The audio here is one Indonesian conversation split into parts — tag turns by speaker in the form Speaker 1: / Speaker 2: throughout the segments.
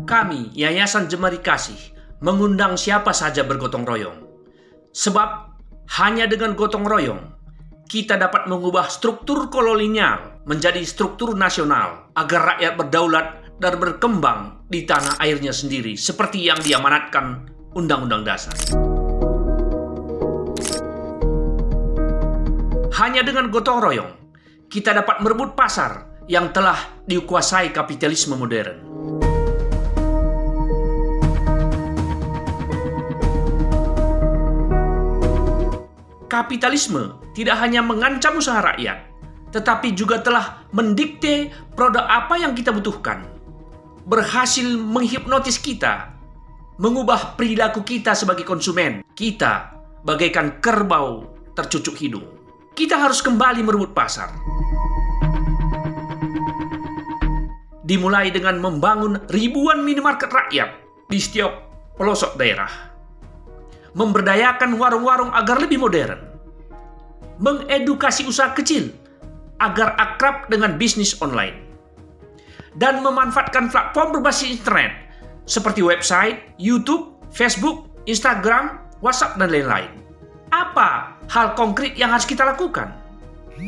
Speaker 1: Kami, Yayasan Jemari Kasih, mengundang siapa saja bergotong royong. Sebab hanya dengan gotong royong, kita dapat mengubah struktur kolonial menjadi struktur nasional agar rakyat berdaulat dan berkembang di tanah airnya sendiri seperti yang diamanatkan Undang-Undang Dasar. Hanya dengan gotong royong, kita dapat merebut pasar yang telah dikuasai kapitalisme modern. Kapitalisme tidak hanya mengancam usaha rakyat, tetapi juga telah mendikte produk apa yang kita butuhkan, berhasil menghipnotis kita, mengubah perilaku kita sebagai konsumen. Kita bagaikan kerbau tercucuk hidung. Kita harus kembali merebut pasar. Dimulai dengan membangun ribuan minimarket rakyat di setiap pelosok daerah. Memberdayakan warung-warung agar lebih modern. Mengedukasi usaha kecil agar akrab dengan bisnis online. Dan memanfaatkan platform berbasis internet seperti website, YouTube, Facebook, Instagram, WhatsApp, dan lain-lain. Apa hal konkret yang harus kita lakukan?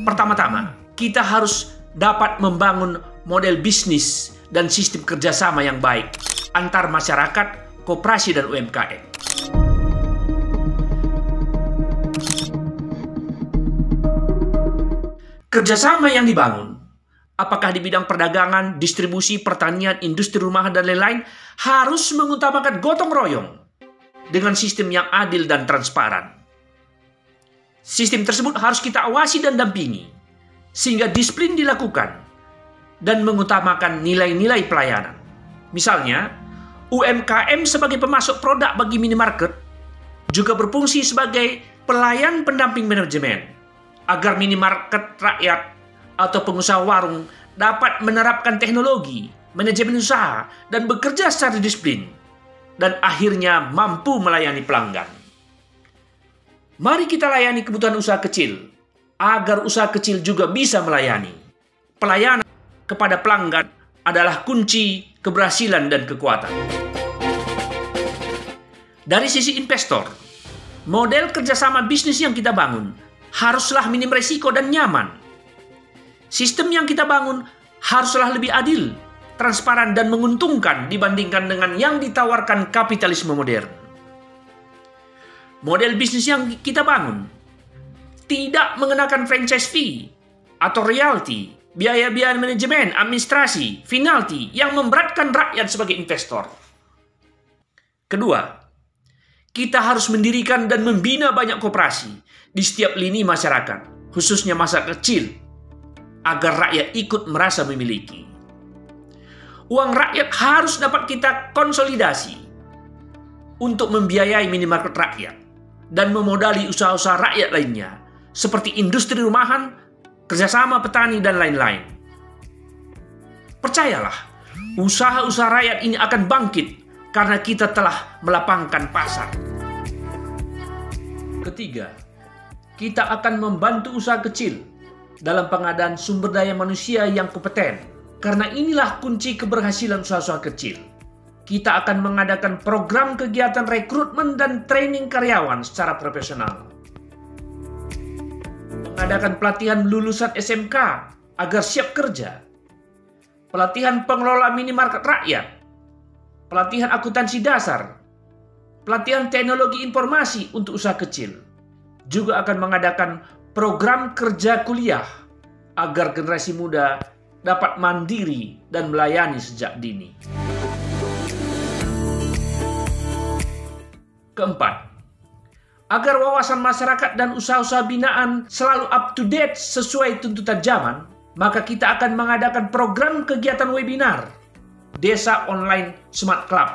Speaker 1: Pertama-tama, kita harus dapat membangun model bisnis dan sistem kerjasama yang baik antar masyarakat, koperasi, dan UMKM. Kerjasama yang dibangun, apakah di bidang perdagangan, distribusi, pertanian, industri rumahan, dan lain-lain, harus mengutamakan gotong royong dengan sistem yang adil dan transparan. Sistem tersebut harus kita awasi dan dampingi, sehingga disiplin dilakukan dan mengutamakan nilai-nilai pelayanan. Misalnya, UMKM sebagai pemasok produk bagi minimarket juga berfungsi sebagai pelayan pendamping manajemen, agar minimarket rakyat atau pengusaha warung dapat menerapkan teknologi, manajemen usaha, dan bekerja secara disiplin, dan akhirnya mampu melayani pelanggan. Mari kita layani kebutuhan usaha kecil, agar usaha kecil juga bisa melayani. Pelayanan kepada pelanggan adalah kunci keberhasilan dan kekuatan. Dari sisi investor, model kerjasama bisnis yang kita bangun haruslah minim resiko dan nyaman. Sistem yang kita bangun haruslah lebih adil, transparan, dan menguntungkan dibandingkan dengan yang ditawarkan kapitalisme modern. Model bisnis yang kita bangun tidak mengenakan franchise fee atau royalti, biaya-biaya manajemen, administrasi, penalti yang memberatkan rakyat sebagai investor. Kedua, kita harus mendirikan dan membina banyak koperasi di setiap lini masyarakat, khususnya masa kecil, agar rakyat ikut merasa memiliki. Uang rakyat harus dapat kita konsolidasi untuk membiayai minimarket rakyat dan memodali usaha-usaha rakyat lainnya, seperti industri rumahan, kerjasama petani, dan lain-lain. Percayalah, usaha-usaha rakyat ini akan bangkit karena kita telah melapangkan pasar. Ketiga, kita akan membantu usaha kecil dalam pengadaan sumber daya manusia yang kompeten. Karena inilah kunci keberhasilan usaha-usaha kecil. Kita akan mengadakan program kegiatan rekrutmen dan training karyawan secara profesional. Mengadakan pelatihan lulusan SMK agar siap kerja. Pelatihan pengelola minimarket rakyat. Pelatihan akuntansi dasar. Pelatihan teknologi informasi untuk usaha kecil. Juga akan mengadakan program kerja kuliah agar generasi muda dapat mandiri dan melayani sejak dini. Keempat, agar wawasan masyarakat dan usaha-usaha binaan selalu up to date sesuai tuntutan zaman, maka kita akan mengadakan program kegiatan webinar Desa Online Smart Club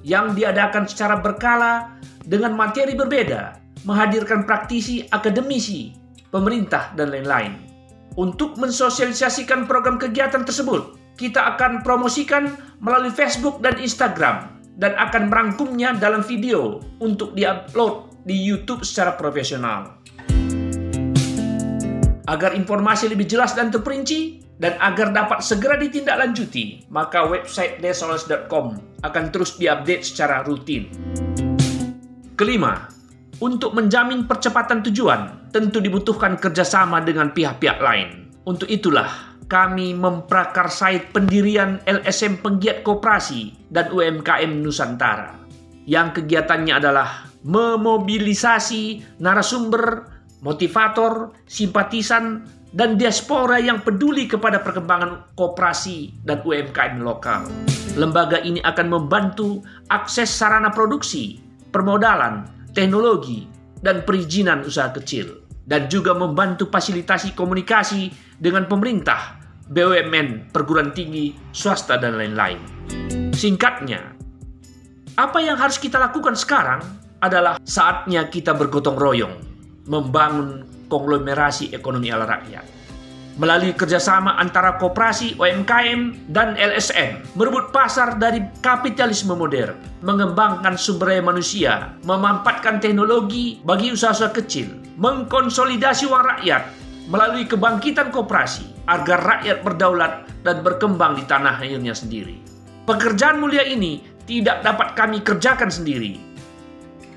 Speaker 1: yang diadakan secara berkala dengan materi berbeda, menghadirkan praktisi, akademisi, pemerintah, dan lain-lain. Untuk mensosialisasikan program kegiatan tersebut, kita akan promosikan melalui Facebook dan Instagram, dan akan merangkumnya dalam video untuk diupload di YouTube secara profesional. Agar informasi lebih jelas dan terperinci, Dan agar dapat segera ditindaklanjuti, maka website desolers.com akan terus diupdate secara rutin. Kelima, untuk menjamin percepatan tujuan, tentu dibutuhkan kerjasama dengan pihak-pihak lain. Untuk itulah, kami memprakarsai pendirian LSM Penggiat Koperasi dan UMKM Nusantara, yang kegiatannya adalah memobilisasi narasumber, motivator, simpatisan, dan diaspora yang peduli kepada perkembangan koperasi dan UMKM lokal. Lembaga ini akan membantu akses sarana produksi, permodalan, teknologi, dan perizinan usaha kecil, dan juga membantu fasilitasi komunikasi dengan pemerintah, BUMN, perguruan tinggi, swasta, dan lain-lain. Singkatnya, apa yang harus kita lakukan sekarang adalah saatnya kita bergotong royong, membangun konglomerasi ekonomi ala rakyat. Melalui kerjasama antara koperasi, UMKM, dan LSM, merebut pasar dari kapitalisme modern, mengembangkan sumber daya manusia, memanfaatkan teknologi bagi usaha-usaha kecil, mengkonsolidasi uang rakyat melalui kebangkitan koperasi, agar rakyat berdaulat dan berkembang di tanah airnya sendiri. Pekerjaan mulia ini tidak dapat kami kerjakan sendiri.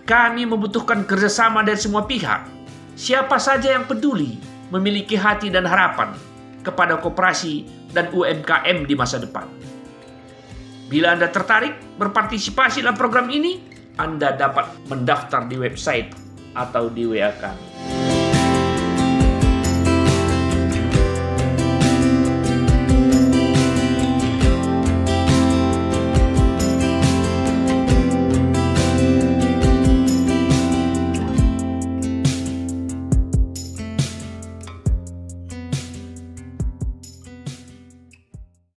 Speaker 1: Kami membutuhkan kerjasama dari semua pihak. Siapa saja yang peduli, memiliki hati dan harapan kepada koperasi dan UMKM di masa depan. Bila Anda tertarik berpartisipasi dalam program ini, Anda dapat mendaftar di website atau di WA kami.